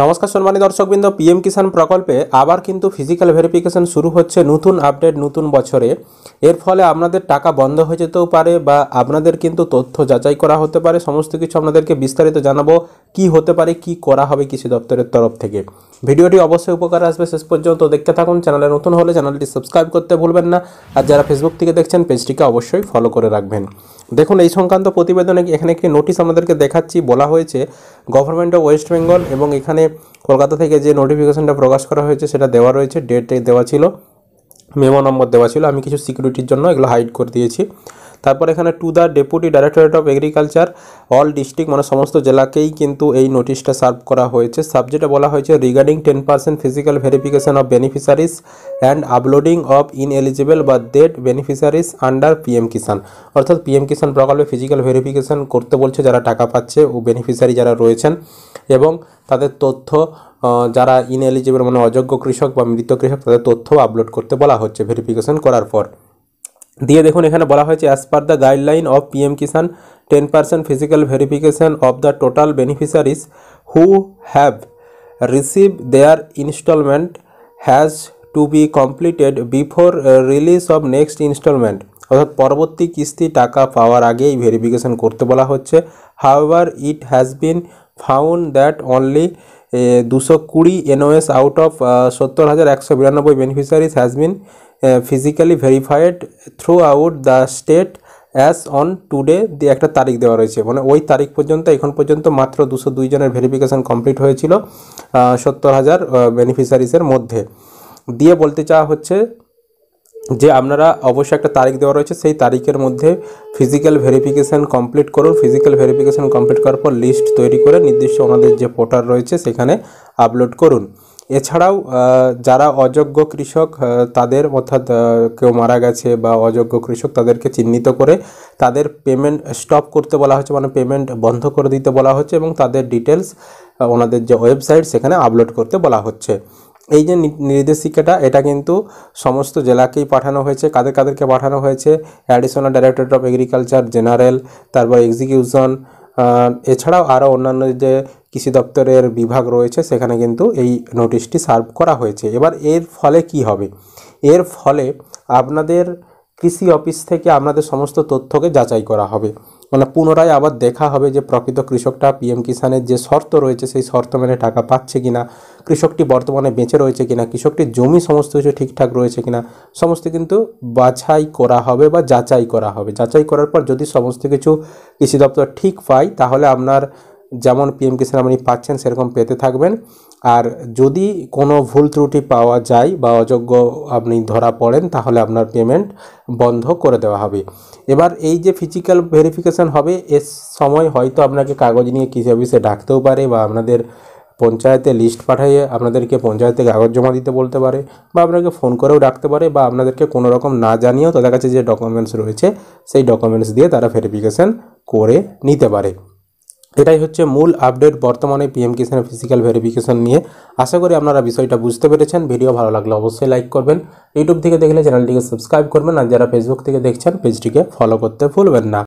নমস্কার সম্মানিত দর্শকবৃন্দ, পিএম কিষাণ প্রকল্পে আবার কিন্তু ফিজিক্যাল ভেরিফিকেশন শুরু হচ্ছে। নতুন আপডেট নতুন বছরে। এর ফলে আপনাদের টাকা বন্ধ হয়ে যেতেও পারে বা আপনাদের কিন্তু তথ্য যাচাই করা হতে পারে। সমস্ত কিছু আপনাদেরকে বিস্তারিত জানাবো, কি হতে পারে, কি করা হবে কৃষি দপ্তরের তরফ থেকে। ভিডিওটি অবশ্যই উপকারে আসবে, শেষ পর্যন্ত দেখতে থাকুন। চ্যানেলে নতুন হলে চ্যানেলটি সাবস্ক্রাইব করতে ভুলবেন না, আর যারা ফেসবুক থেকে দেখছেন পেজটিকে অবশ্যই ফলো করে রাখবেন। দেখুন, এই সংক্রান্ত প্রতিবেদনে এখানে একটি নোটিশ আমাদেরকে দেখাচ্ছি। বলা হয়েছে গভর্নমেন্ট অফ ওয়েস্ট বেঙ্গল, এবং এখানে কলকাতা থেকে যে নোটিফিকেশনটা প্রকাশ করা হয়েছে সেটা দেওয়া রয়েছে, ডেট দেওয়া ছিল, মেমো নম্বর দেওয়া ছিল। আমি কিছু সিকিউরিটির জন্য এগুলো হাইড করে দিয়েছি। তারপর এখানে to the deputy directorate of agriculture all district, মানে সমস্ত জেলাকেই কিন্তু এই নোটিশটা সার্ভ করা হয়েছে। সাবজেক্টে বলা হয়েছে regarding 10% physical verification of beneficiaries and uploading of ineligible বা ডেড বেনিফিশিয়ারিজ আন্ডার পিএম কিষাণ। অর্থাৎ পিএম কিষাণ প্রকল্পে ফিজিক্যাল ভেরিফিকেশন করতে বলছে যারা টাকা পাচ্ছে ও বেনিফিশিয়ারি যারা রয়েছেন, এবং তাদের তথ্য যারা ইনএলিজিবল মানে অযোগ্য কৃষক বা মৃত কৃষক তাদের তথ্য আপলোড করতে বলা হচ্ছে ভেরিফিকেশন করার পর। দিয়ে দেখুন, এখানে বলা হয়েছে as per the guideline of PM Kisan 10% physical verification of the total beneficiaries who have receive their installment has to be completed before release of next installment. অর্থাৎ পরবর্তী কিস্তি টাকা পাওয়ার আগেই ভেরিফিকেশন করতে বলা হচ্ছে। However it has been found that only 220 nos out of 70,192 beneficiaries has been physically verified through out the state as on today. দিয়ে একটা তারিখ দেওয়া রয়েছে, মানে ওই তারিখ পর্যন্ত এখন পর্যন্ত মাত্র 202 জনের ভেরিফিকেশান কমপ্লিট হয়েছিল 70,000 বেনিফিশিয়ারিজের মধ্যে। দিয়ে বলতে চাওয়া হচ্ছে যে আপনারা অবশ্যই একটা তারিখ দেওয়া রয়েছে, সেই তারিখের মধ্যে ফিজিক্যাল ভেরিফিকেশান কমপ্লিট করুন। ফিজিক্যাল ভেরিফিকেশান কমপ্লিট করার পর লিস্ট তৈরি করে নির্দিষ্ট ওনাদের যে পোর্টাল রয়েছে সেখানে আপলোড করুন। এছাড়াও যারা অযোগ্য কৃষক তাদের, অর্থাৎ কেউ মারা গেছে বা অযোগ্য কৃষক, তাদেরকে চিহ্নিত করে তাদের পেমেন্ট স্টপ করতে বলা হচ্ছে, মানে পেমেন্ট বন্ধ করে দিতে বলা হচ্ছে, এবং তাদের ডিটেলস ওনাদের যে ওয়েবসাইট সেখানে আপলোড করতে বলা হচ্ছে। এই যে নির্দেশিকাটা, এটা কিন্তু সমস্ত জেলাকেই পাঠানো হয়েছে। কাদেরকে পাঠানো হয়েছে? Additional directorate of agriculture, general, তারপর এক্সিকিউশন, এছাড়াও আরও অন্যান্য যে কৃষি দপ্তরের বিভাগ রয়েছে সেখানে কিন্তু এই নোটিশটি সার্ভ করা হয়েছে। এবার এর ফলে কি হবে? এর ফলে আপনাদের কৃষি অফিস থেকে আপনাদের সমস্ত তথ্যকে যাচাই করা হবে, মানে পুনরায় আবার দেখা হবে যে প্রকৃত কৃষকটা পিএম কিষাণের যে শর্ত রয়েছে সেই শর্ত মেনে টাকা পাচ্ছে কিনা, কৃষকটি বর্তমানে বেঁচে রয়েছে কিনা, কৃষকটির জমি সমস্ত কিছু ঠিকঠাক রয়েছে কিনা, সমস্ত কিন্তু বাছাই করা হবে বা যাচাই করা হবে। যাচাই করার পর যদি সমস্ত কিছু কৃষি দপ্তর ঠিক পায় তাহলে আপনার যেমন পিএম কিষাণ আপনি পাচ্ছেন সেরকম পেতে থাকবেন। আর যদি কোনো ভুল ত্রুটি পাওয়া যায় বা অযোগ্য আপনি ধরা পড়েন তাহলে আপনার পেমেন্ট বন্ধ করে দেওয়া হবে। এবার এই যে ফিজিক্যাল ভেরিফিকেশান হবে এর সময় হয়তো আপনাকে কাগজ নিয়ে কৃষি অফিসে ডাকতেও পারে, বা আপনাদের পঞ্চায়েতে লিস্ট পাঠিয়ে আপনাদেরকে পঞ্চায়েতে কাগজ জমা দিতে বলতে পারে, বা আপনাকে ফোন করেও ডাকতে পারে, বা আপনাদেরকে কোনো রকম না জানিয়েও তাদের কাছে যে ডকুমেন্টস রয়েছে সেই ডকুমেন্টস দিয়ে তারা ভেরিফিকেশান করে নিতে পারে। এটাই হচ্ছে মূল আপডেট বর্তমানে পিএম কিষাণের ফিজিক্যাল ভেরিফিকেশন নিয়ে। আশা করি আপনারা বিষয়টা বুঝতে পেরেছেন। ভিডিও ভালো লাগলে অবশ্যই লাইক করবেন, ইউটিউব থেকে দেখলে চ্যানেলটিকে সাবস্ক্রাইব করবেন, আর যারা ফেসবুক থেকে দেখছেন পেজটিকে ফলো করতে ভুলবেন না।